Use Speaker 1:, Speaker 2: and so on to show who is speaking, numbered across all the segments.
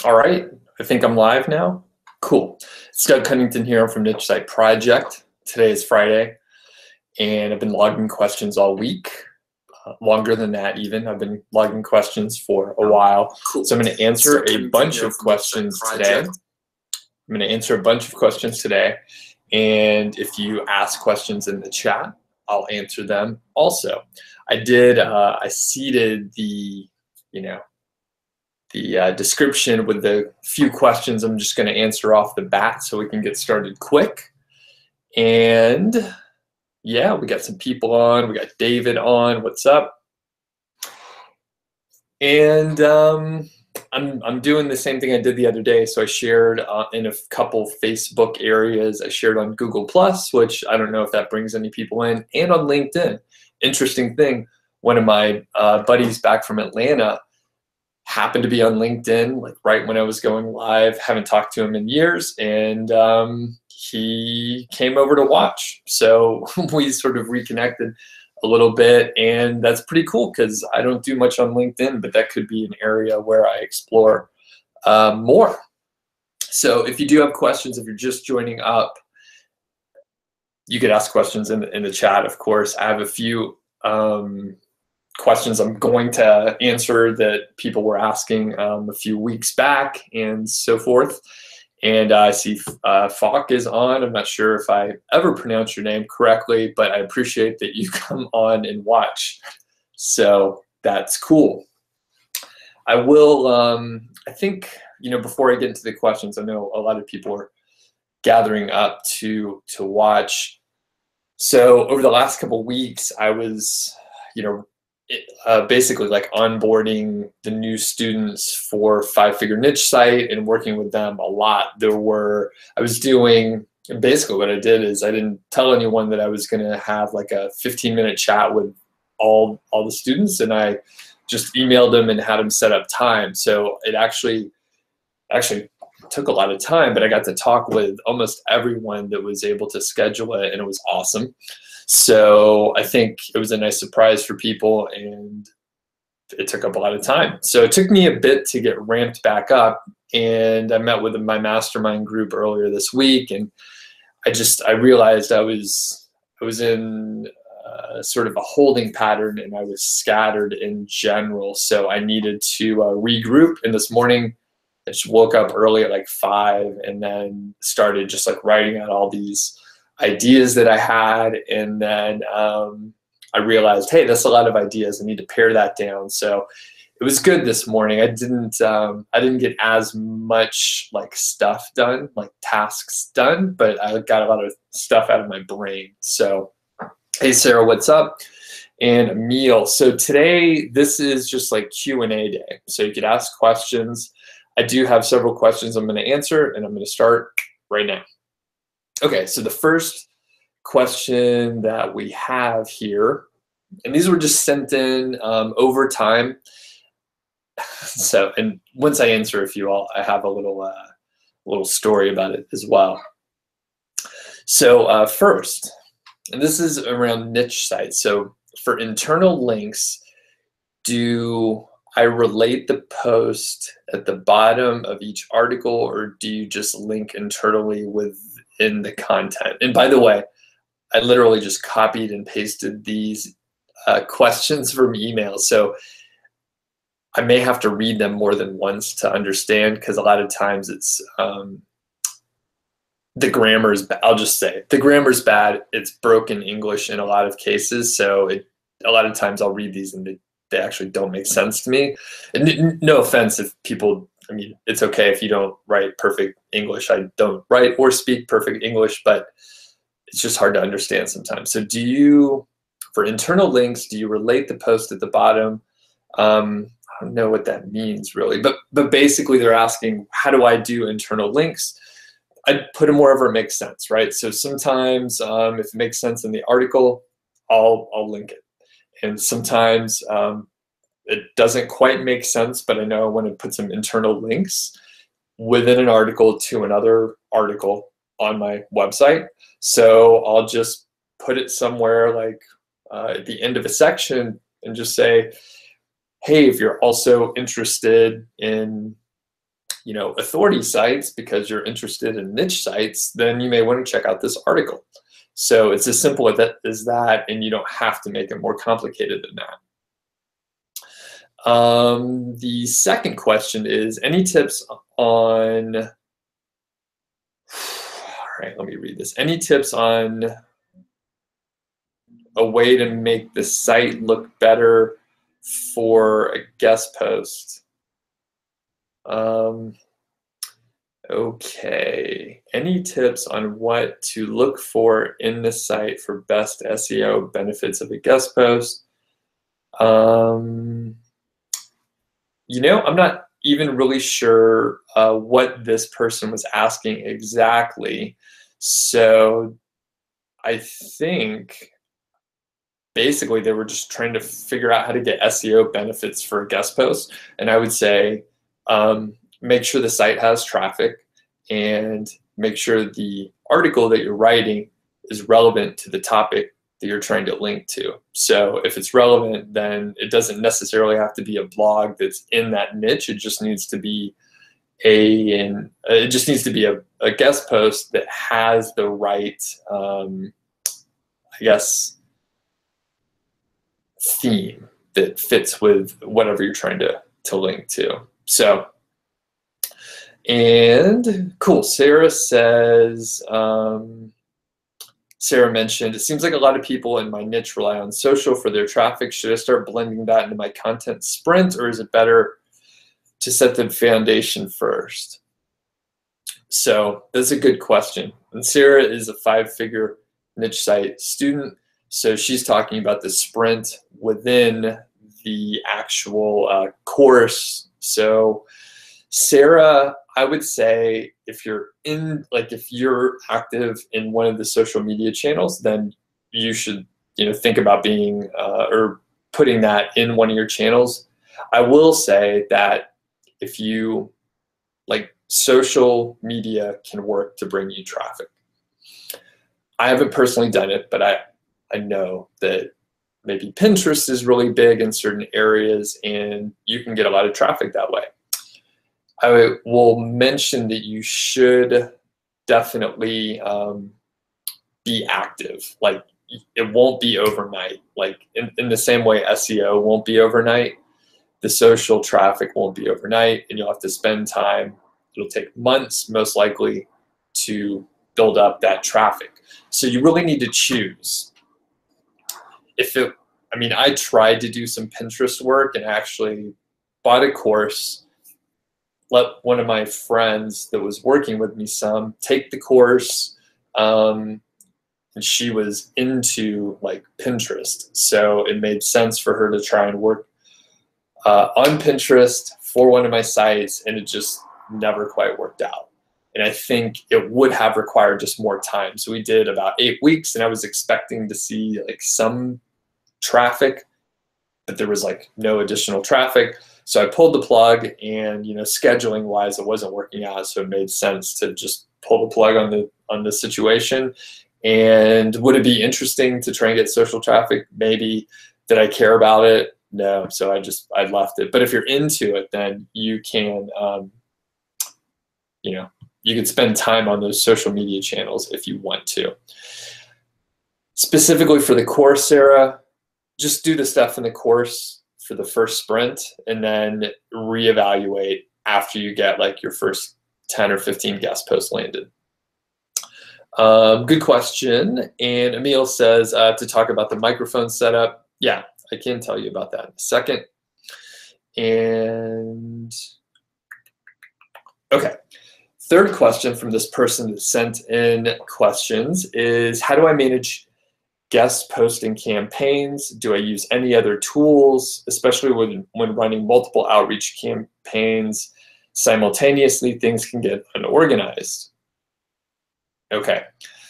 Speaker 1: All right, I think I'm live now. Cool. It's Doug Cunnington here. I'm from Niche Site Project. Today is Friday, and I've been logging questions all week. Longer than that even. I've been logging questions for a while.
Speaker 2: Cool.
Speaker 1: So I'm going to answer a bunch of questions today. And if you ask questions in the chat, I'll answer them also. I seeded the, description with the few questions I'm just going to answer off the bat so we can get started quick. And yeah, we got some people on. We got David on. What's up? And I'm doing the same thing I did the other day. So I shared in a couple Facebook areas. I shared on Google Plus, which I don't know if that brings any people in, and on LinkedIn. Interesting thing, one of my buddies back from Atlanta happened to be on LinkedIn, like right when I was going live. Haven't talked to him in years, and he came over to watch. So we sort of reconnected a little bit, and that's pretty cool because I don't do much on LinkedIn, but that could be an area where I explore more. So if you do have questions, if you're just joining up, you could ask questions in the chat, of course. I have a few questions I'm going to answer that people were asking a few weeks back and so forth. And I see Falk is on. I'm not sure if I ever pronounce your name correctly, but I appreciate that you come on and watch. So that's cool. I will, I think, before I get into the questions, I know a lot of people are gathering up to watch. So over the last couple of weeks, I was, basically like onboarding the new students for Five Figure Niche Site and working with them a lot. I was doing, basically what I did is I didn't tell anyone that I was going to have like a 15-minute chat with all the students, and I just emailed them and had them set up time. So it actually took a lot of time, but I got to talk with almost everyone that was able to schedule it, and it was awesome. So I think it was a nice surprise for people, and it took up a lot of time. So it took me a bit to get ramped back up, and I met with my mastermind group earlier this week, and I realized I was in sort of a holding pattern, and I was scattered in general. So I needed to regroup. And this morning, I just woke up early at like 5 and then started just like writing out all these ideas that I had, and then I realized, hey, that's a lot of ideas. I need to pare that down. So it was good this morning. I didn't get as much like stuff done, like tasks done, but I got a lot of stuff out of my brain. So hey, Sarah, what's up? And Emil. So today, this is just like Q&A day. So you could ask questions. I do have several questions I'm going to answer, and I'm going to start right now. Okay, so the first question that we have here, and these were just sent in over time. So, and once I answer a few, I have a little story about it as well. So first, and this is around niche sites. So for internal links, do I relate the post at the bottom of each article, or do you just link internally within the content? And by the way, I literally just copied and pasted these questions from emails. So I may have to read them more than once to understand, because a lot of times it's the grammar's, I'll just say, the grammar's bad. It's broken English in a lot of cases. So a lot of times I'll read these and they actually don't make sense to me. And no offense if people, I mean, it's okay if you don't write perfect English. I don't write or speak perfect English, but it's just hard to understand sometimes. So for internal links, do you relate the post at the bottom? I don't know what that means really, but basically they're asking, how do I do internal links? I'd put them wherever it makes sense, right? So sometimes if it makes sense in the article, I'll link it. And sometimes it doesn't quite make sense, but I know I want to put some internal links within an article to another article on my website. So I'll just put it somewhere like at the end of a section and just say, hey, if you're also interested in authority sites because you're interested in niche sites, then you may want to check out this article. So it's as simple as that, and you don't have to make it more complicated than that. The second question is, any tips on, all right, let me read this. Any tips on a way to make the site look better for a guest post? Okay, any tips on what to look for in the site for best SEO benefits of a guest post? I'm not even really sure what this person was asking exactly. So I think basically they were just trying to figure out how to get SEO benefits for a guest post. And I would say, make sure the site has traffic and make sure the article that you're writing is relevant to the topic that you're trying to link to. So if it's relevant, then it doesn't necessarily have to be a blog that's in that niche. It just needs to be a guest post that has the right, theme that fits with whatever you're trying to link to. So, and cool, Sarah says, Sarah mentioned, it seems like a lot of people in my niche rely on social for their traffic. Should I start blending that into my content sprint, or is it better to set the foundation first? So that's a good question. And Sarah is a 5-figure niche site student. So she's talking about the sprint within the actual course. So Sarah, I would say if you're active in one of the social media channels, then you should, think about being or putting that in one of your channels. I will say that if you social media can work to bring you traffic. I haven't personally done it, but I know that maybe Pinterest is really big in certain areas and you can get a lot of traffic that way. I will mention that you should definitely be active. It won't be overnight. In the same way SEO won't be overnight, the social traffic won't be overnight, and you'll have to spend time. It'll take months, most likely, to build up that traffic. So you really need to choose. I tried to do some Pinterest work and actually bought a course, let one of my friends that was working with me take the course, and she was into Pinterest. So it made sense for her to try and work on Pinterest for one of my sites, and it just never quite worked out. And I think it would have required just more time. So we did about 8 weeks, and I was expecting to see some traffic, but there was no additional traffic. So I pulled the plug, and scheduling wise, it wasn't working out. So it made sense to just pull the plug on the situation. And would it be interesting to try and get social traffic? Maybe. Did I care about it? No. So I left it. But if you're into it, then you can, you can spend time on those social media channels if you want to. Specifically for the course, Sarah, just do the stuff in the course for the first sprint and then reevaluate after you get your first 10 or 15 guest posts landed. Good question. And Emil says to talk about the microphone setup. Yeah, I can tell you about that in a second. And okay. Third question from this person that sent in questions is, how do I manage guest posting campaigns? Do I use any other tools, especially when running multiple outreach campaigns simultaneously? Things can get unorganized. Okay,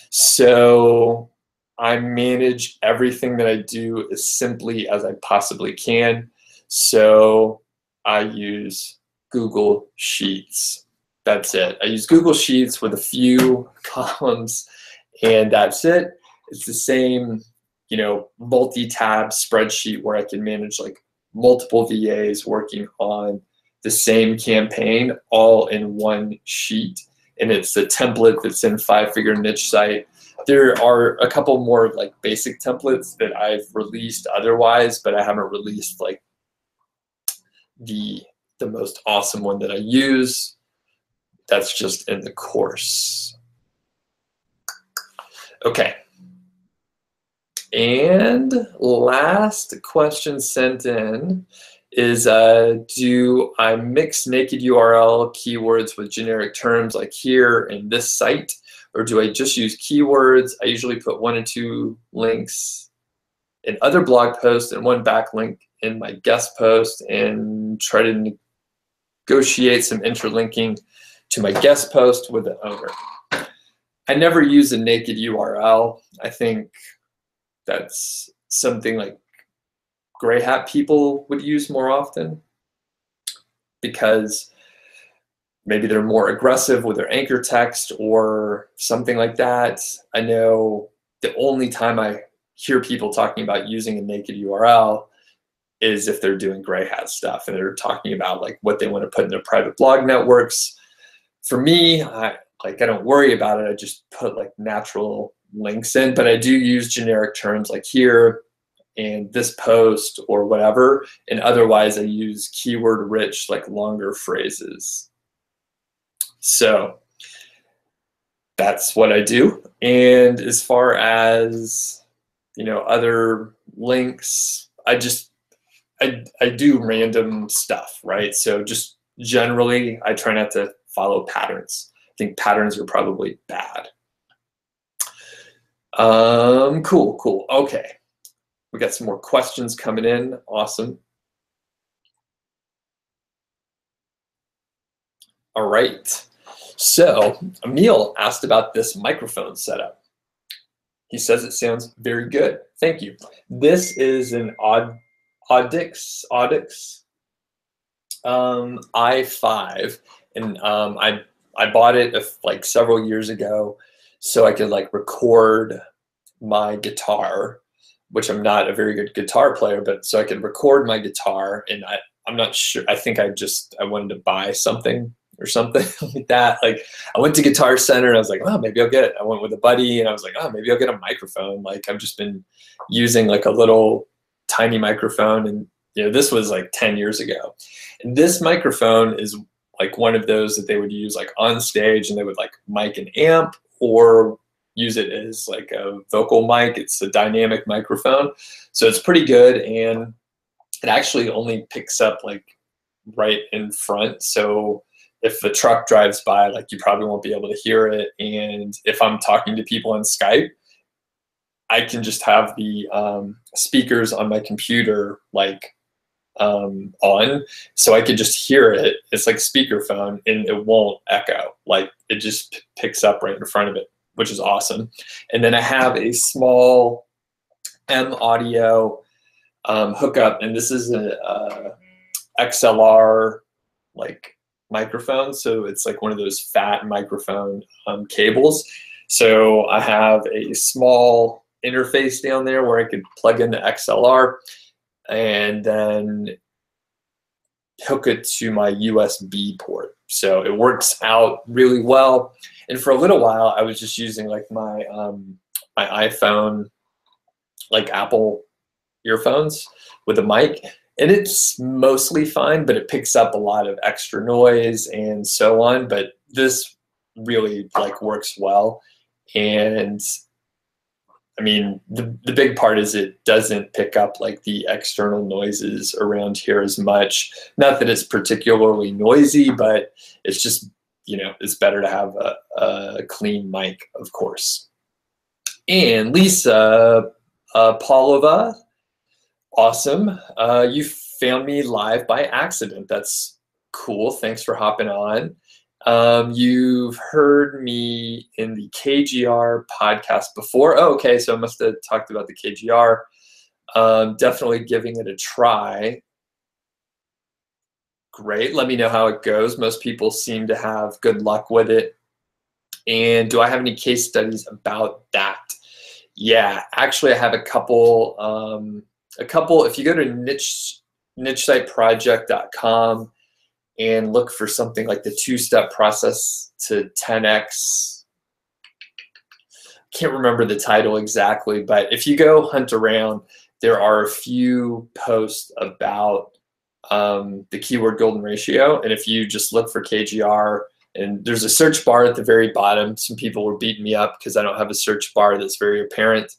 Speaker 1: so I manage everything that I do as simply as I possibly can. So I use Google Sheets. That's it. I use Google Sheets with a few columns, and that's it. It's the same, multi-tab spreadsheet where I can manage multiple VAs working on the same campaign all in one sheet. And it's the template that's in 5-Figure Niche Site. There are a couple more like basic templates that I've released otherwise, but I haven't released like the most awesome one that I use. That's just in the course. Okay. And last question sent in is, do I mix naked URL keywords with generic terms like here in this site, or do I just use keywords? I usually put 1 and 2 links in other blog posts and 1 backlink in my guest post, and try to negotiate some interlinking to my guest post with the owner. I never use a naked URL. I think that's something like gray hat people would use more often, because maybe they're more aggressive with their anchor text or something like that. I know the only time I hear people talking about using a naked URL is if they're doing gray hat stuff and they're talking about like what they want to put in their private blog networks. For me, I don't worry about it. I just put like natural links in, but I do use generic terms like here and this post or whatever. And otherwise I use keyword rich, like longer phrases. So that's what I do. And as far as, you know, other links, I do random stuff, right? So just generally, I try not to follow patterns. I think patterns are probably bad. Cool. Okay. We got some more questions coming in. Awesome. All right. So Emil asked about this microphone setup. He says it sounds very good. Thank you. This is an Audix i5, and I bought it like several years ago so I could like record my guitar, which I'm not a very good guitar player, but so I could record my guitar. And I'm not sure, I think I wanted to buy something or something like that. Like I went to Guitar Center and I was like, oh, maybe I'll get it. I went with a buddy and I was like, oh, maybe I'll get a microphone. Like I've just been using like a little tiny microphone, and you know, this was like 10 years ago. And this microphone is like one of those that they would use like on stage, and they would like mic an amp or use it as like a vocal mic. It's a dynamic microphone. So it's pretty good, and it actually only picks up like right in front. So if the truck drives by, like you probably won't be able to hear it. And if I'm talking to people on Skype, I can just have the speakers on my computer like on, so I could just hear it. It's like speakerphone, and it won't echo. Like it just picks up right in front of it, which is awesome. And then I have a small M Audio hookup, and this is a XLR like microphone, so it's like one of those fat microphone cables. So I have a small interface down there where I could plug in the XLR and then hook it to my USB port. So it works out really well. And for a little while, I was just using like my my iPhone, like Apple earphones with a mic, and it's mostly fine, but it picks up a lot of extra noise and so on. But this really like works well. And I mean, the big part is it doesn't pick up like the external noises around here as much. Not that it's particularly noisy, but it's just, you know, it's better to have a clean mic, of course. And Lisa Paulova, awesome. You found me live by accident. That's cool. Thanks for hopping on. You've heard me in the KGR podcast before. Oh, okay, so I must have talked about the KGR. Definitely giving it a try. Great, let me know how it goes. Most people seem to have good luck with it. And do I have any case studies about that? Yeah, actually I have a couple. If you go to nichesiteproject.com, and look for something like the two-step process to 10x. Can't remember the title exactly, but if you go hunt around, there are a few posts about the keyword golden ratio. And if you just look for KGR, and there's a search bar at the very bottom. Some people were beating me up because I don't have a search bar that's very apparent.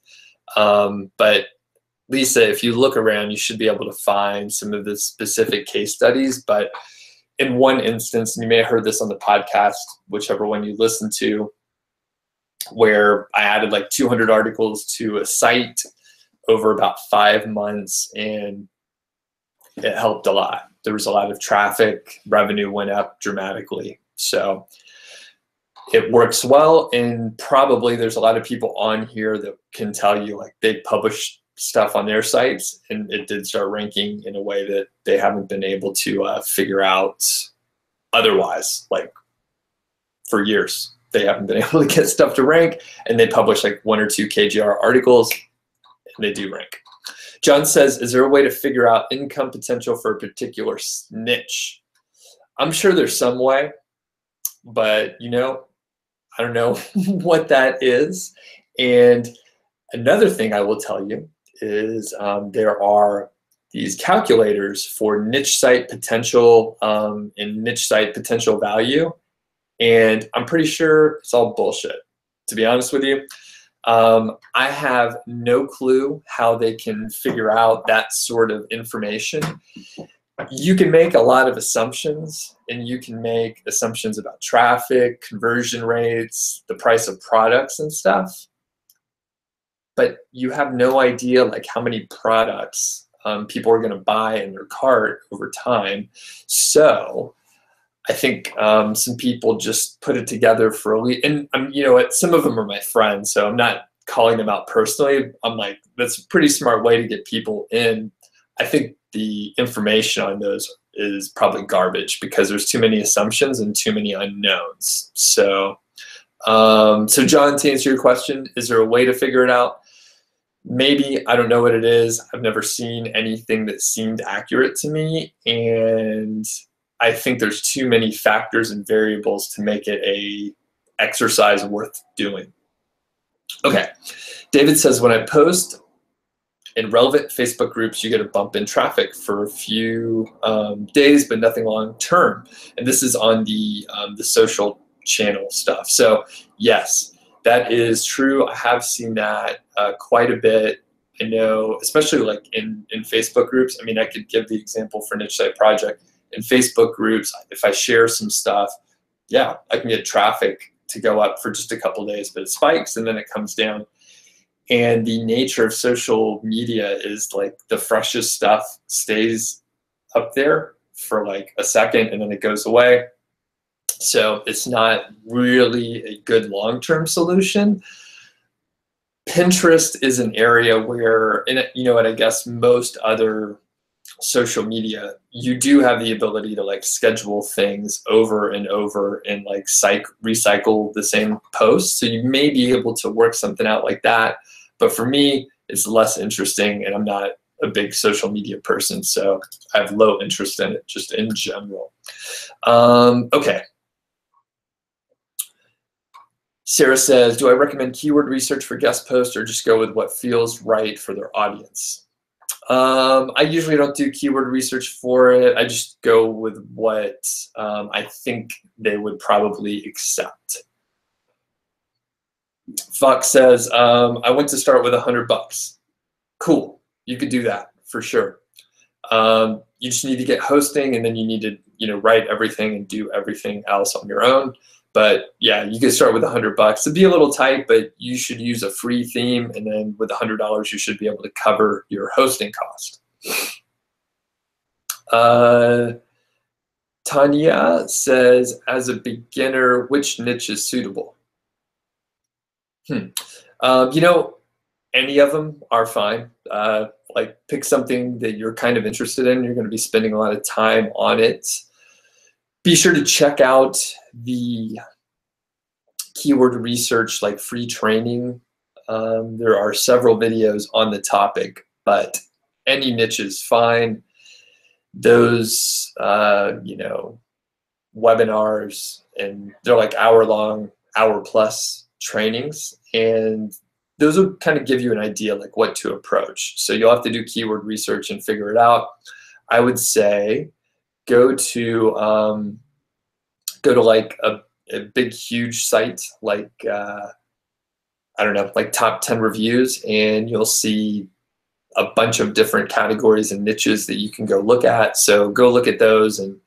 Speaker 1: But Lisa, if you look around, you should be able to find some of the specific case studies. But in one instance, and you may have heard this on the podcast, whichever one you listen to, where I added like 200 articles to a site over about 5 months, and it helped a lot. There was a lot of traffic, revenue went up dramatically. So it works well, and probably there's a lot of people on here that can tell you like they publish stuff on their sites and it did start ranking in a way that they haven't been able to figure out otherwise. Like for years, they haven't been able to get stuff to rank, and they publish like 1 or 2 KGR articles and they do rank. John says, is there a way to figure out income potential for a particular niche? I'm sure there's some way, but you know, I don't know what that is. And another thing I will tell you is there are these calculators for niche site potential and niche site potential value. And I'm pretty sure it's all bullshit, to be honest with you. I have no clue how they can figure out that sort of information. You can make a lot of assumptions, and you can make assumptions about traffic, conversion rates, the price of products and stuff, but you have no idea like how many products people are going to buy in their cart over time. So I think some people just put it together for a week, and you know what, some of them are my friends, so I'm not calling them out personally. I'm like, that's a pretty smart way to get people in. I think the information on those is probably garbage because there's too many assumptions and too many unknowns. So, so John, to answer your question, is there a way to figure it out? Maybe. I don't know what it is. I've never seen anything that seemed accurate to me, and I think there's too many factors and variables to make it a exercise worth doing. Okay, David says, when I post in relevant Facebook groups, you get a bump in traffic for a few days, but nothing long term. And this is on the social channel stuff. So yes, that is true. I have seen that quite a bit. I know, especially like in Facebook groups. I mean, I could give the example for Niche Site Project. In Facebook groups, if I share some stuff, yeah, I can get traffic to go up for just a couple days, but it spikes and then it comes down. And the nature of social media is like the freshest stuff stays up there for like a second and then it goes away. So it's not really a good long-term solution. Pinterest is an area where, and you know what, I guess most other social media, you do have the ability to like schedule things over and over and like recycle the same posts. So you may be able to work something out like that. But for me, it's less interesting, and I'm not a big social media person, so I have low interest in it just in general. Okay. Sarah says, do I recommend keyword research for guest posts or just go with what feels right for their audience? I usually don't do keyword research for it. I just go with what I think they would probably accept. Fox says, I went to start with $100. Cool, you could do that for sure. You just need to get hosting, and then you need to, you know, write everything and do everything else on your own. But yeah, you can start with $100. It'd be a little tight, but you should use a free theme, and then with $100, you should be able to cover your hosting cost. Tanya says, as a beginner, which niche is suitable? You know, any of them are fine. Like pick something that you're kind of interested in. You're going to be spending a lot of time on it. Be sure to check out the keyword research, like free training. There are several videos on the topic, but any niche is fine. Those, you know, webinars, and they're like hour-long, hour-plus trainings, and those will kind of give you an idea like what to approach. So you'll have to do keyword research and figure it out. I would say go to like a big huge site like I don't know, like top 10 reviews, and you'll see a bunch of different categories and niches that you can go look at. So go look at those, and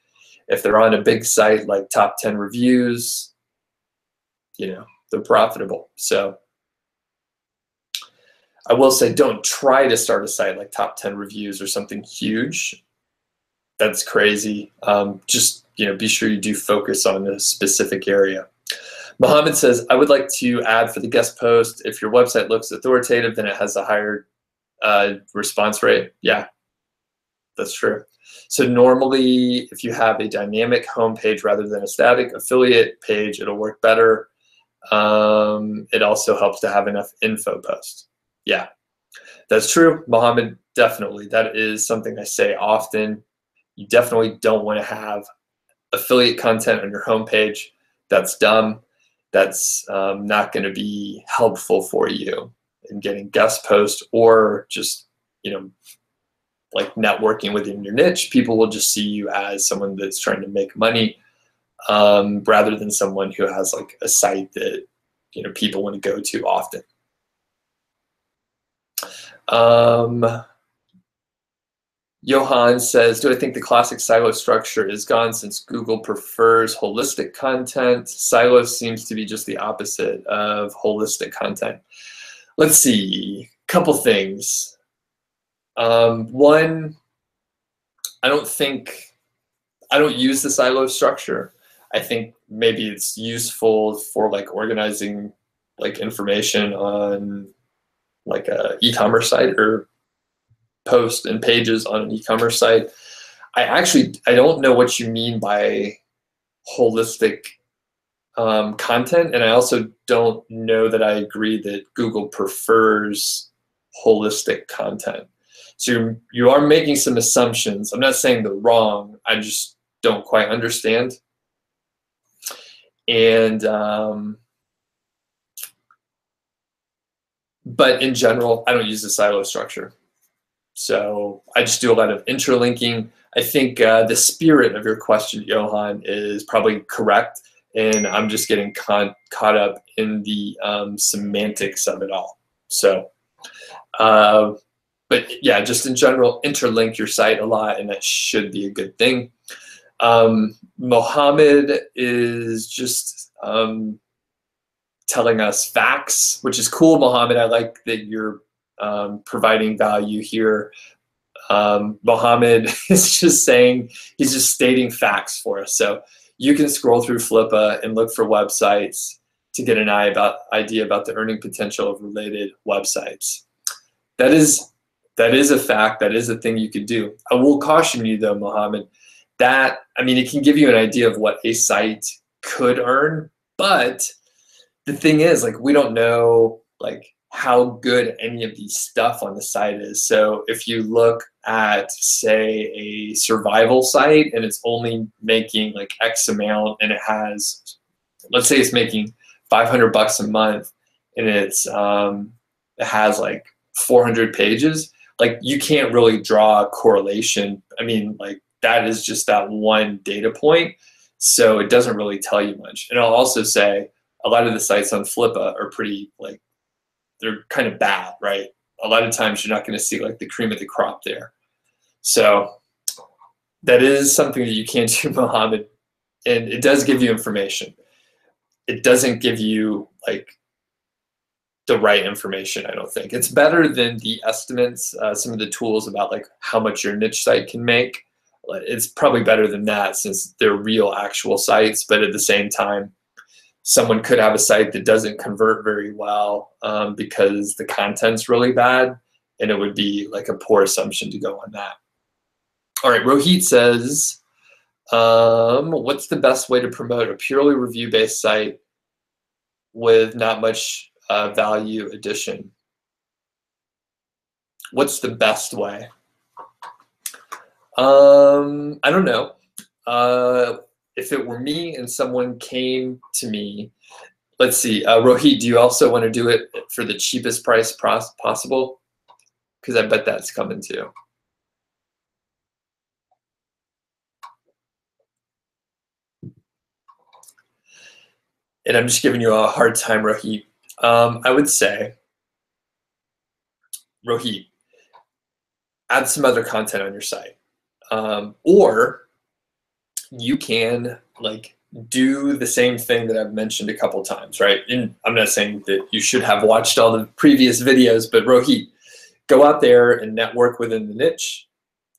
Speaker 1: if they're on a big site like top 10 reviews, you know, they're profitable. So I will say don't try to start a site like top 10 reviews or something huge. That's crazy. Just, you know, be sure you do focus on a specific area. Mohammed says, I would like to add for the guest post, if your website looks authoritative, then it has a higher response rate. Yeah, that's true. So normally, if you have a dynamic homepage rather than a static affiliate page, it'll work better. It also helps to have enough info posts. Yeah, that's true, Mohammed, definitely. That is something I say often. You definitely don't want to have affiliate content on your homepage. That's dumb. That's not going to be helpful for you in getting guest posts or just, you know, like networking within your niche. People will just see you as someone that's trying to make money rather than someone who has like a site that, you know, people want to go to often. Johan says, do I think the classic silo structure is gone since Google prefers holistic content? Silo seems to be just the opposite of holistic content. Let's see, couple things. One, I don't use the silo structure. I think maybe it's useful for like organizing like information on like a e-commerce site or post and pages on an e-commerce site. I don't know what you mean by holistic content, and I also don't know that I agree that Google prefers holistic content. So you are making some assumptions. I'm not saying they're wrong. I just don't quite understand. And but in general, I don't use the silo structure. So I just do a lot of interlinking. I think the spirit of your question, Johan, is probably correct, and I'm just getting caught up in the semantics of it all. So, but yeah, just in general, interlink your site a lot, and that should be a good thing. Mohammed is just telling us facts, which is cool, Mohammed. I like that you're providing value here. Mohammed is just saying, he's just stating facts for us. So you can scroll through Flippa and look for websites to get an idea about the earning potential of related websites. That is a fact. That is a thing you could do. I will caution you though, Mohammed, that, I mean, it can give you an idea of what a site could earn, but the thing is, like, we don't know like how good any of the stuff on the site is. So if you look at, say, a survival site and it's only making like X amount, and it has, let's say it's making $500 a month, and it has like 400 pages, like you can't really draw a correlation. I mean, like that is just that one data point. So it doesn't really tell you much. And I'll also say a lot of the sites on Flippa are pretty like, they're kind of bad, right? A lot of times you're not going to see like the cream of the crop there. So that is something that you can't do, Mohammed, and it does give you information. It doesn't give you like the right information, I don't think. It's better than the estimates, some of the tools about like how much your niche site can make. It's probably better than that since they're real actual sites, but at the same time, someone could have a site that doesn't convert very well because the content's really bad, and it would be like a poor assumption to go on that. All right, Rohit says, what's the best way to promote a purely review-based site with not much value addition? What's the best way? I don't know. if it were me and someone came to me, let's see, Rohit, do you also want to do it for the cheapest price possible? Because I bet that's coming too. And I'm just giving you a hard time, Rohit. I would say, Rohit, add some other content on your site. Or you can like do the same thing that I've mentioned a couple times, right? And I'm not saying that you should have watched all the previous videos, but Rohit, go out there and network within the niche,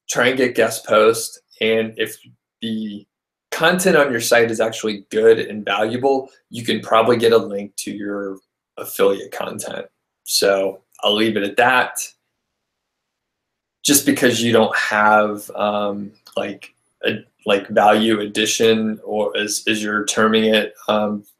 Speaker 1: try and get guest posts, and if the content on your site is actually good and valuable, you can probably get a link to your affiliate content. So I'll leave it at that. Just because you don't have like value addition, or as you're terming it,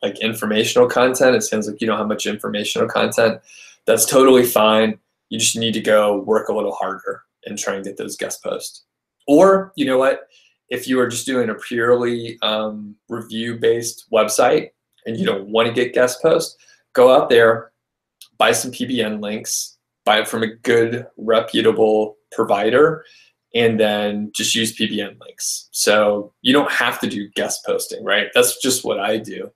Speaker 1: like informational content, it sounds like you don't have much informational content. That's totally fine. You just need to go work a little harder and try and get those guest posts. Or, you know what, if you are just doing a purely review-based website and you don't want to get guest posts, go out there, buy some PBN links, buy it from a good, reputable provider, and then just use PBN links. So you don't have to do guest posting, right? That's just what I do.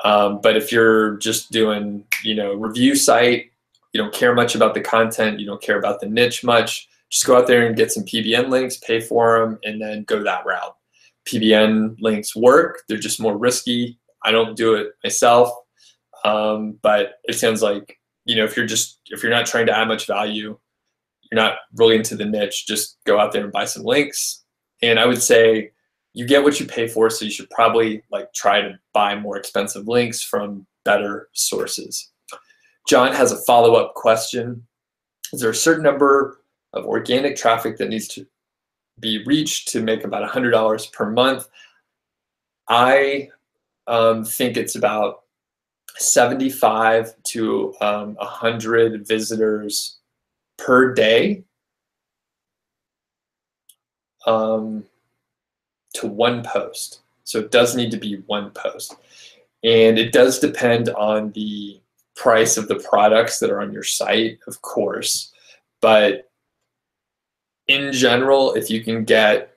Speaker 1: But if you're just doing, review site, you don't care much about the content, you don't care about the niche much, just go out there and get some PBN links, pay for them, and then go that route. PBN links work, they're just more risky. I don't do it myself, but it sounds like, if you're not trying to add much value, you're not really into the niche, just go out there and buy some links. And I would say you get what you pay for, so you should probably try to buy more expensive links from better sources. John has a follow-up question. Is there a certain number of organic traffic that needs to be reached to make about $100 per month? I think it's about 75 to 100 visitors per day to one post. So it does need to be one post. And it does depend on the price of the products that are on your site, of course. But in general, if you can get,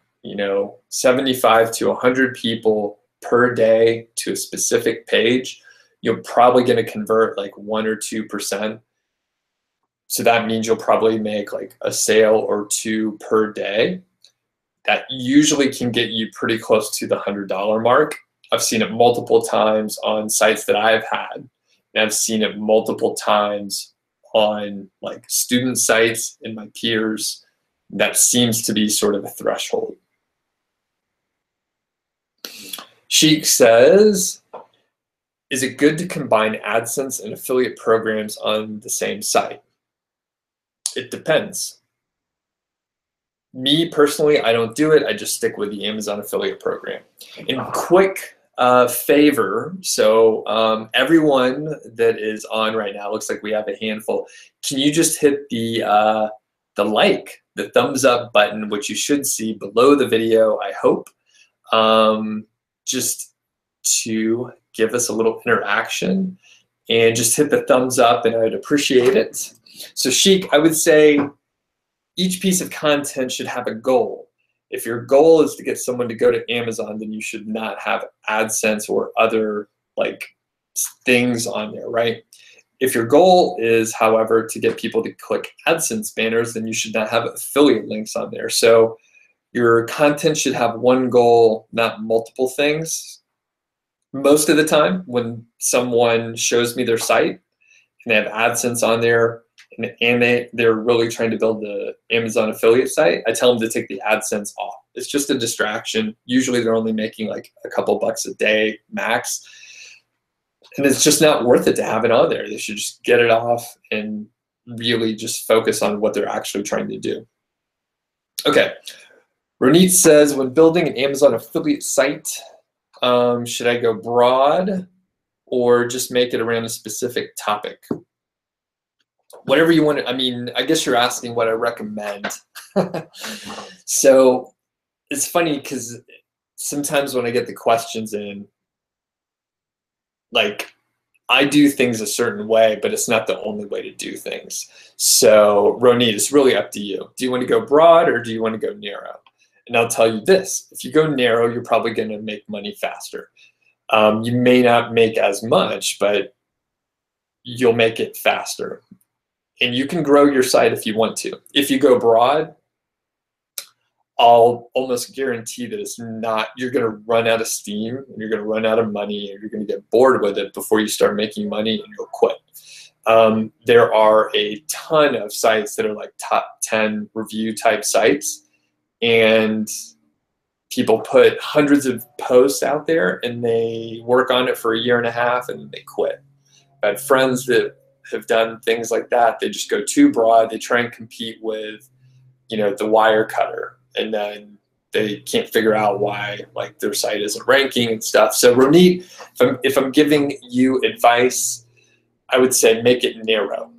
Speaker 1: 75 to 100 people per day to a specific page, you're probably going to convert like 1 or 2%. So that means you'll probably make like a sale or two per day. That usually can get you pretty close to the $100 mark. I've seen it multiple times on sites that I've had, and I've seen it multiple times on like student sites and my peers. That seems to be sort of a threshold. Sheik says, is it good to combine AdSense and affiliate programs on the same site? It depends. Me personally, I don't do it. I just stick with the Amazon affiliate program. In quick favor, so everyone that is on right now, looks like we have a handful. Can you just hit the thumbs up button, which you should see below the video, I hope, just to give us a little interaction, and just hit the thumbs up, and I'd appreciate it. So Sheik, I would say each piece of content should have a goal. If your goal is to get someone to go to Amazon, then you should not have AdSense or other things on there, right? If your goal is, however, to get people to click AdSense banners, then you should not have affiliate links on there. So your content should have one goal, not multiple things. Most of the time, when someone shows me their site and they have AdSense on there, and they're really trying to build the Amazon affiliate site, I tell them to take the AdSense off. It's just a distraction. Usually they're only making like a couple bucks a day max. And it's just not worth it to have it on there. They should just get it off and really just focus on what they're actually trying to do. Okay. Ronit says, when building an Amazon affiliate site, should I go broad or just make it around a specific topic? Whatever you want to, I guess you're asking what I recommend. So it's funny because sometimes when I get the questions in, like, I do things a certain way, but it's not the only way to do things. So Ronit, it's really up to you. Do you want to go broad or do you want to go narrow? And I'll tell you this, if you go narrow, you're probably going to make money faster. You may not make as much, but you'll make it faster. And you can grow your site if you want to. If you go broad, I'll almost guarantee that it's not, you're going to run out of steam and you're going to run out of money and you're going to get bored with it before you start making money and you'll quit. There are a ton of sites that are like top 10 review type sites, and people put hundreds of posts out there and they work on it for a year and a half and they quit. I had friends that have done things like that. They just go too broad. They try and compete with, you know, the wire cutter, and then they can't figure out why like their site isn't ranking and stuff. So Ronit, if I'm giving you advice, I would say make it narrow.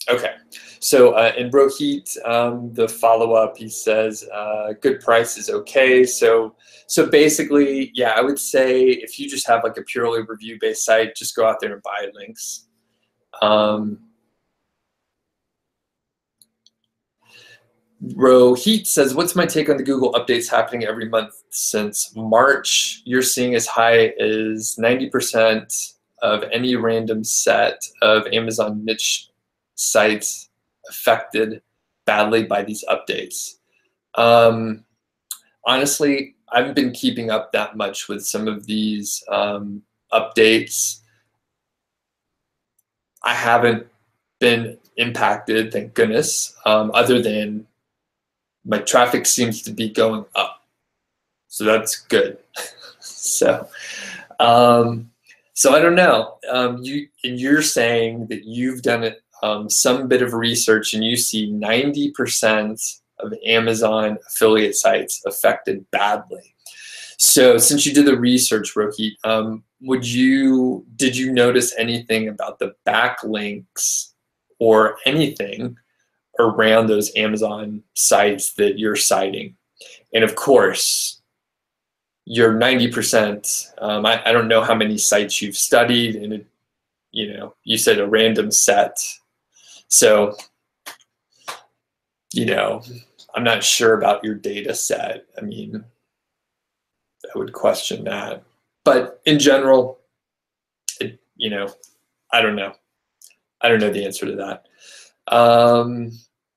Speaker 1: Okay, so in Rohit, the follow-up, he says, good price is okay. So basically, yeah, I would say if you just have like a purely review-based site, just go out there and buy links. Rohit says, what's my take on the Google updates happening every month since March? You're seeing as high as 90% of any random set of Amazon niche sites affected badly by these updates. Honestly, I haven't been keeping up that much with some of these updates. I haven't been impacted, thank goodness, other than my traffic seems to be going up. So that's good. So I don't know. You're saying that you've done it, some bit of research, and you see 90% of Amazon affiliate sites affected badly. So since you did the research, Rohit, did you notice anything about the backlinks or anything around those Amazon sites that you're citing? And of course, your 90%, I don't know how many sites you've studied, and you said a random set. So, I'm not sure about your data set. I mean, I would question that. But in general, I don't know. I don't know the answer to that.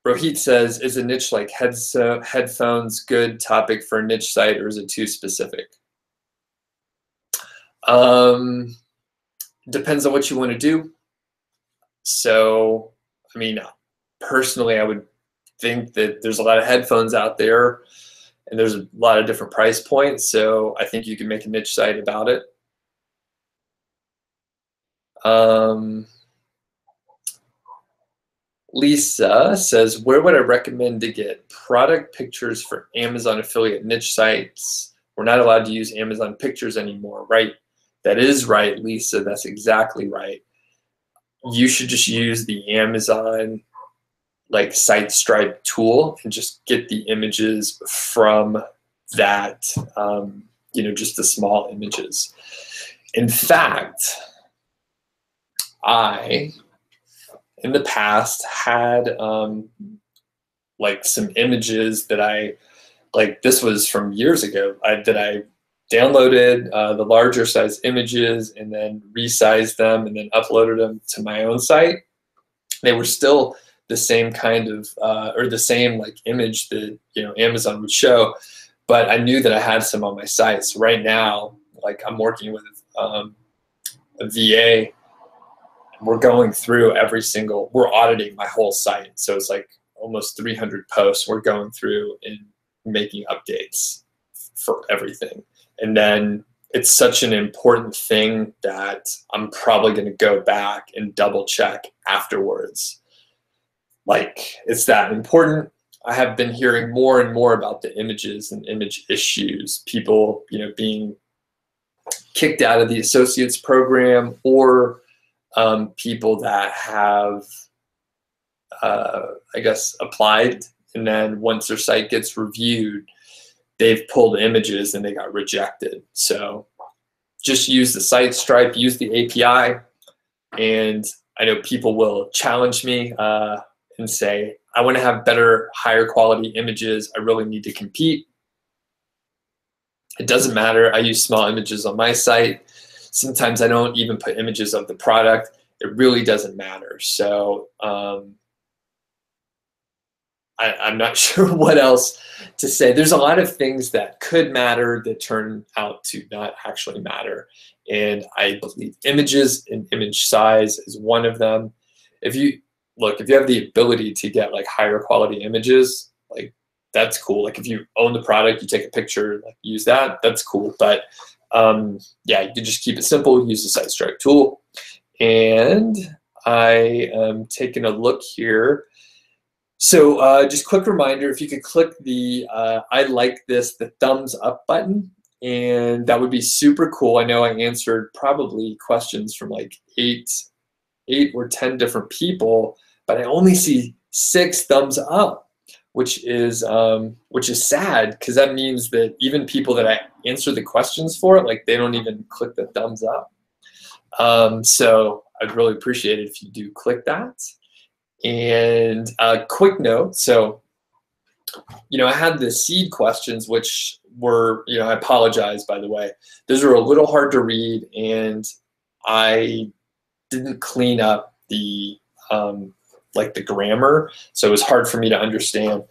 Speaker 1: Rohit says, is a niche like headphones good topic for a niche site, or is it too specific? Depends on what you want to do. So, I mean, personally, I would think that there's a lot of headphones out there and there's a lot of different price points. So I think you can make a niche site about it. Lisa says, where would I recommend to get product pictures for Amazon affiliate niche sites? We're not allowed to use Amazon pictures anymore, right? That is right, Lisa. That's exactly right. You should just use the Amazon like site stripe tool and just get the images from that, just the small images. In fact, I, in the past, had like some images that this was from years ago, that I downloaded the larger size images and then resized them and then uploaded them to my own site. They were still the same kind of, or the same like image that Amazon would show, but I knew that I had some on my site. So right now, like I'm working with a VA. We're going through we're auditing my whole site. So it's like almost 300 posts. We're going through and making updates for everything. And then it's such an important thing that I'm probably going to go back and double check afterwards. Like, it's that important. I have been hearing more and more about the images and image issues, people, being kicked out of the associates program, or people that have, I guess, applied, and then once their site gets reviewed, they've pulled images and they got rejected. So just use the site Stripe, use the API, and I know people will challenge me and say, I want to have better, higher quality images. I really need to compete. It doesn't matter. I use small images on my site. Sometimes I don't even put images of the product. It really doesn't matter. So I'm not sure what else to say. There's a lot of things that could matter that turn out to not actually matter. And I believe images and image size is one of them. If you have the ability to get like higher quality images, like that's cool. Like if you own the product, you take a picture, like use that, that's cool. But yeah, you can just keep it simple, use the site Stripe tool. And I am taking a look here. So just quick reminder, if you could click the I like this, the thumbs up button, and that would be super cool. I know I answered probably questions from like eight or 10 different people, but I only see 6 thumbs up, which is sad, because that means that even people that I answer the questions for, like they don't even click the thumbs up. So I'd really appreciate it if you do click that. And a quick note, so, I had the seed questions, which were, I apologize, by the way. Those are a little hard to read, and I didn't clean up the, like the grammar, so it was hard for me to understand.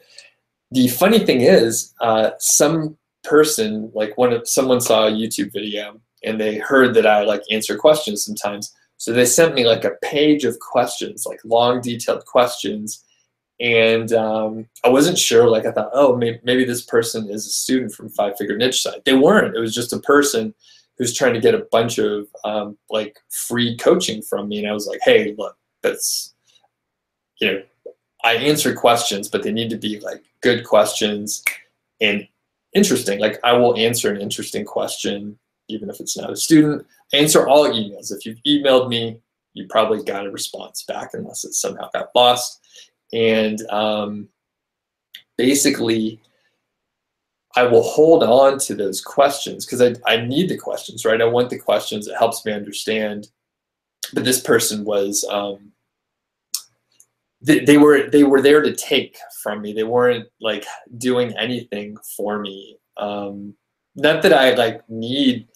Speaker 1: The funny thing is, some person, like someone saw a YouTube video, and they heard that I like answer questions sometimes. So they sent me like a page of questions, like long, detailed questions. And I wasn't sure, like I thought, oh, maybe this person is a student from Five Figure Niche site. They weren't. It was just a person who's trying to get a bunch of like free coaching from me. And I was like, hey, look, that's, I answer questions, but they need to be like good questions and interesting. Like I will answer an interesting question, even if it's not a student. Answer all emails. If you've emailed me, you probably got a response back unless it somehow got lost. And basically, I will hold on to those questions because I need the questions, right? I want the questions. It helps me understand. But this person was, they were there to take from me. They weren't like doing anything for me. Not that I like need,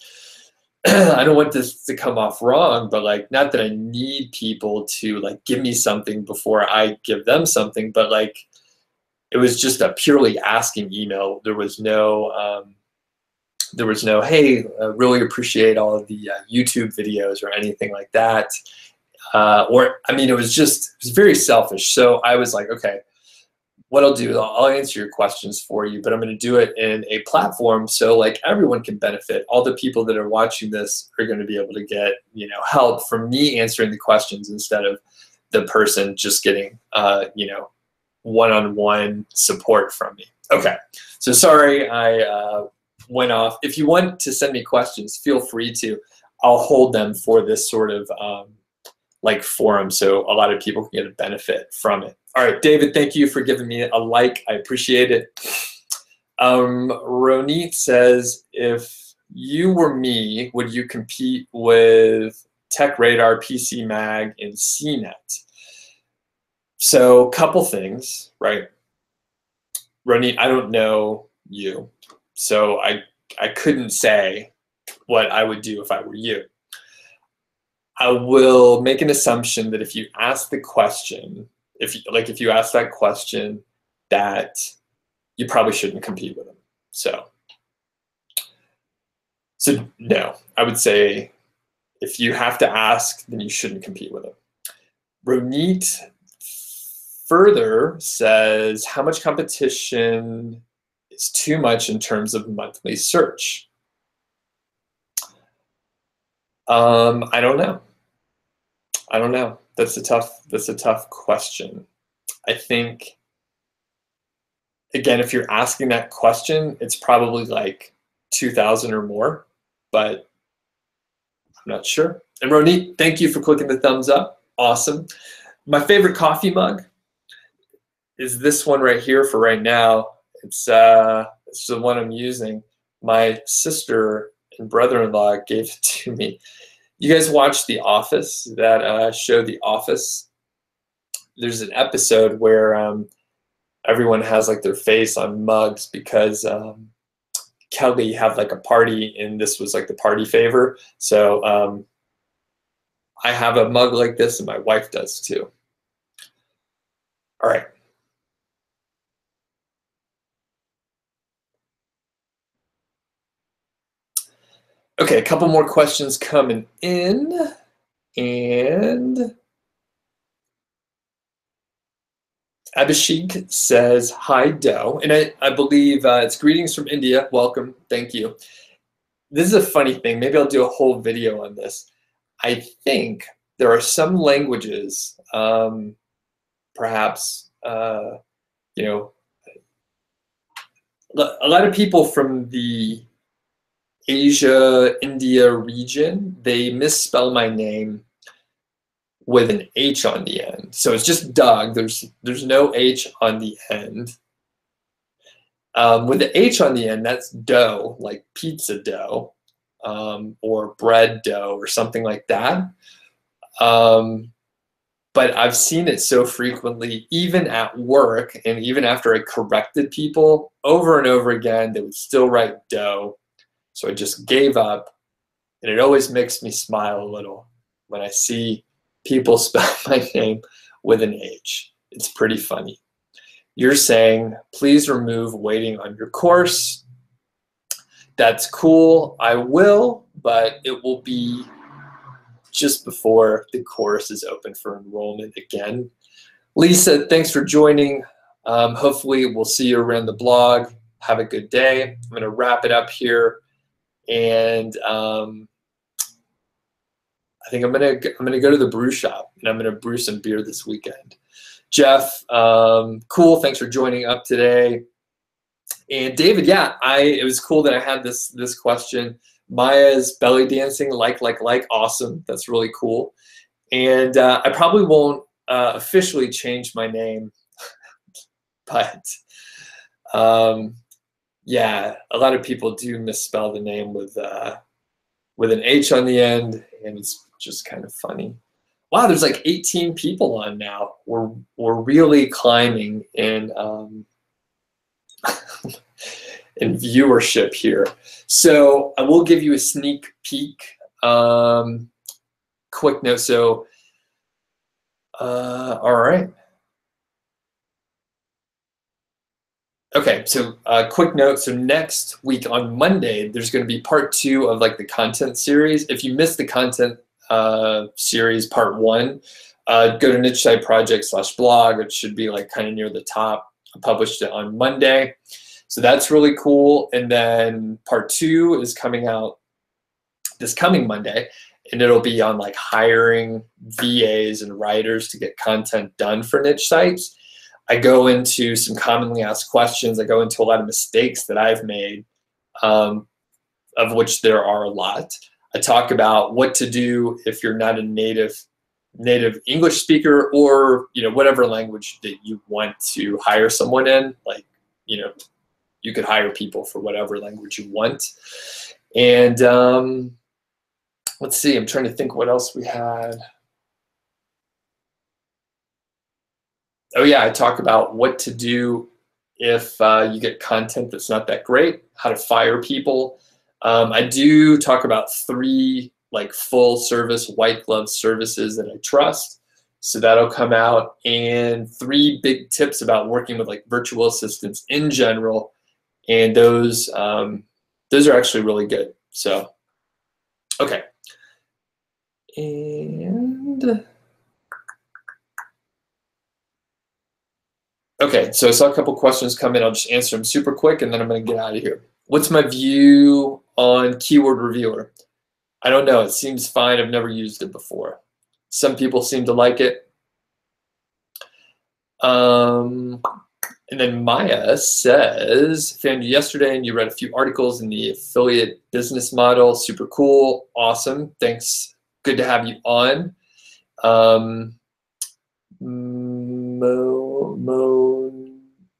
Speaker 1: I don't want this to come off wrong, but like, not that I need people to like give me something before I give them something, but like, it was just a purely asking email. There was no, hey, really appreciate all of the YouTube videos or anything like that. Or, I mean, it was very selfish. So I was like, okay, what I'll do is I'll answer your questions for you, but I'm going to do it in a platform so like everyone can benefit. All the people that are watching this are going to be able to get, help from me answering the questions instead of the person just getting, one-on-one support from me. Okay, so sorry I went off. If you want to send me questions, feel free to. I'll hold them for this sort of like forum so a lot of people can get a benefit from it. All right, David, thank you for giving me a like. I appreciate it. Ronit says, if you were me, would you compete with Tech Radar, PC Mag, and CNET? So couple things, right? Ronit, I don't know you, so I couldn't say what I would do if I were you. I will make an assumption that if you ask the question, if you ask that question, that you probably shouldn't compete with them. So no, I would say if you have to ask, then you shouldn't compete with them. Ronit further says, how much competition is too much in terms of monthly search? I don't know. That's a tough question. I think, again, if you're asking that question, it's probably like 2,000 or more, but I'm not sure. And Ronit, thank you for clicking the thumbs up. Awesome. My favorite coffee mug is this one right here for right now. It's It's the one I'm using. My sister and brother-in-law gave it to me. You guys watch The Office, that show The Office? There's an episode where everyone has like their face on mugs because Kelly had like a party and this was like the party favor. So I have a mug like this and my wife does too. All right. Okay, a couple more questions coming in. And Abhishek says, hi, Doe. And I believe it's greetings from India. Welcome. Thank you. This is a funny thing. Maybe I'll do a whole video on this. I think there are some languages, perhaps, you know, a lot of people from the Asia, India region, they misspell my name with an H on the end. So it's just Doug. There's no H on the end. With the H on the end, that's dough, like pizza dough, or bread dough or something like that. But I've seen it so frequently, even at work, and even after I corrected people over and over again, they would still write dough. So I just gave up, and it always makes me smile a little when I see people spell my name with an H. It's pretty funny. You're saying, please remove waiting on your course. That's cool. I will, but it will be just before the course is open for enrollment again. Lisa, thanks for joining. Hopefully we'll see you around the blog. Have a good day. I'm going to wrap it up here. And I think I'm gonna go to the brew shop and I'm gonna brew some beer this weekend. Jeff, cool. Thanks for joining up today. And David, yeah, it was cool that I had this question. Maya's belly dancing, like, awesome. That's really cool. And I probably won't officially change my name, but yeah, a lot of people do misspell the name with an H on the end, and it's just kind of funny. Wow, there's like 18 people on now. We're really climbing in in viewership here. So I will give you a sneak peek. Quick note. So all right. Okay, so quick note. So next week on Monday, there's going to be part 2 of like the content series. If you missed the content series part 1, go to nichesiteproject/blog. It should be like kind of near the top. I published it on Monday. So that's really cool. And then part 2 is coming out this coming Monday, and it'll be on like hiring VAs and writers to get content done for niche sites. I go into some commonly asked questions. I go into a lot of mistakes that I've made, of which there are a lot. I talk about what to do if you're not a native English speaker, or whatever language that you want to hire someone in. Like, you could hire people for whatever language you want. And let's see, I'm trying to think what else we had. Oh yeah, I talk about what to do if you get content that's not that great, how to fire people. I do talk about 3 like full service white glove services that I trust. So that'll come out, and 3 big tips about working with like virtual assistants in general. And those are actually really good. So, okay. And okay, so I saw a couple questions come in. I'll just answer them super quick, and then I'm going to get out of here. What's my view on Keyword Reviewer? I don't know. It seems fine. I've never used it before. Some people seem to like it. And then Maya says, found you yesterday and you read a few articles in the affiliate business model. Super cool. Awesome. Thanks. Good to have you on.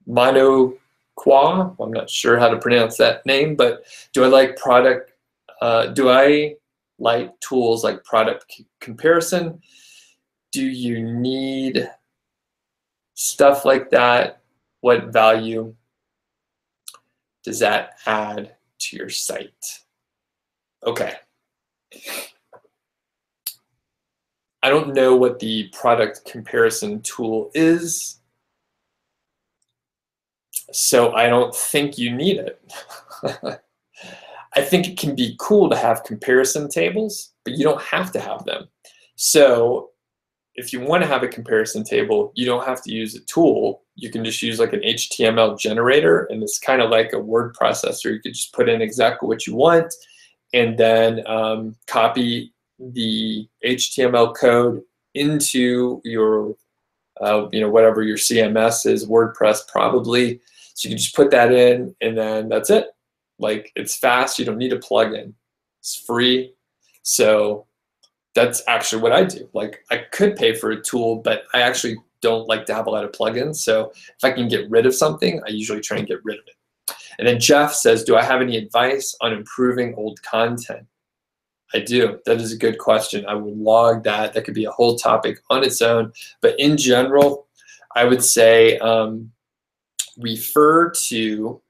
Speaker 1: Mono Qua, I'm not sure how to pronounce that name, but do I like tools like product comparison? Do you need stuff like that? What value does that add to your site? Okay. I don't know what the product comparison tool is, so I don't think you need it. I think it can be cool to have comparison tables, but you don't have to have them. So if you want to have a comparison table, you don't have to use a tool. You can just use like an HTML generator, and it's kind of like a word processor. You could just put in exactly what you want and then copy the HTML code into your, whatever your CMS is, WordPress probably. So you can just put that in, and then that's it. Like, it's fast. You don't need a plugin. It's free. So that's actually what I do. Like, I could pay for a tool, but I actually don't like to have a lot of plugins. So if I can get rid of something, I usually try and get rid of it. And then Jeff says, do I have any advice on improving old content? I do. That is a good question. I would log that. That could be a whole topic on its own. But in general, I would say refer to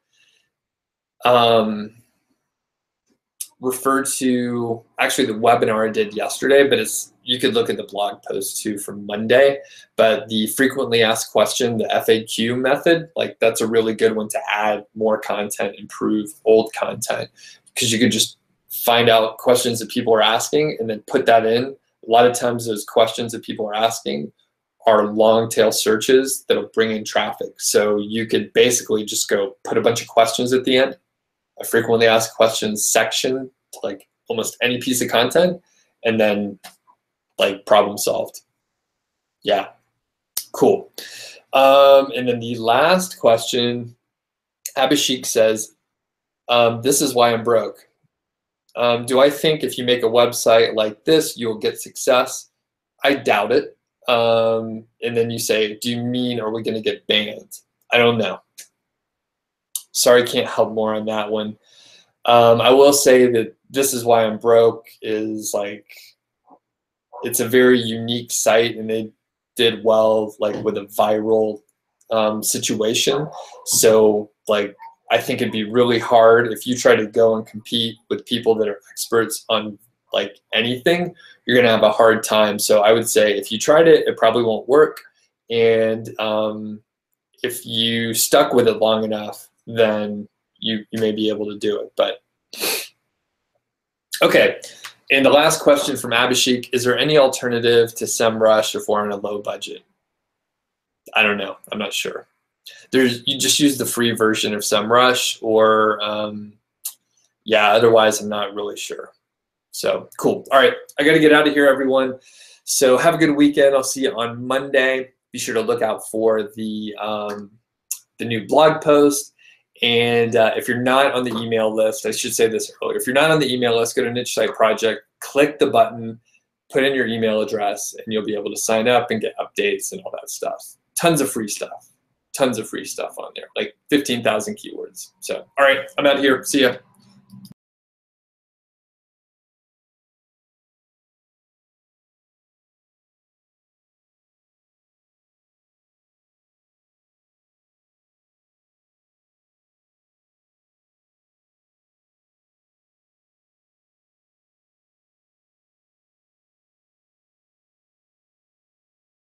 Speaker 1: actually the webinar I did yesterday, but you could look at the blog post too from Monday. But the frequently asked question, the FAQ method, like that's a really good one to add more content, improve old content, because you could just find out questions that people are asking and then put that in. A lot of times those questions that people are asking are long tail searches that'll bring in traffic. So you could basically just go put a bunch of questions at the end, a frequently asked questions section to like almost any piece of content, and then like problem solved. Yeah, cool. And then the last question, Abhishek says, this is why I'm broke. Do I think if you make a website like this, you'll get success? I doubt it. And then you say, do you mean are we going to get banned? I don't know. Sorry, can't help more on that one. I will say that this is why I'm broke is like, it's a very unique site, and they did well like with a viral situation. So like, I think it'd be really hard if you try to go and compete with people that are experts on like anything, you're gonna have a hard time. So I would say if you tried it, it probably won't work. And if you stuck with it long enough, then you may be able to do it. But okay, and the last question from Abhishek, is there any alternative to SEMrush if we're on a low budget? I don't know, I'm not sure. You just use the free version of SEMrush, or yeah, otherwise I'm not really sure. So cool. All right, I got to get out of here, everyone. So have a good weekend. I'll see you on Monday. Be sure to look out for the new blog post. And if you're not on the email list, I should say this earlier. If you're not on the email list, go to Niche Site Project, click the button, put in your email address, and you'll be able to sign up and get updates and all that stuff. Tons of free stuff. Tons of free stuff on there, like 15,000 keywords. So, all right, I'm out of here. See ya.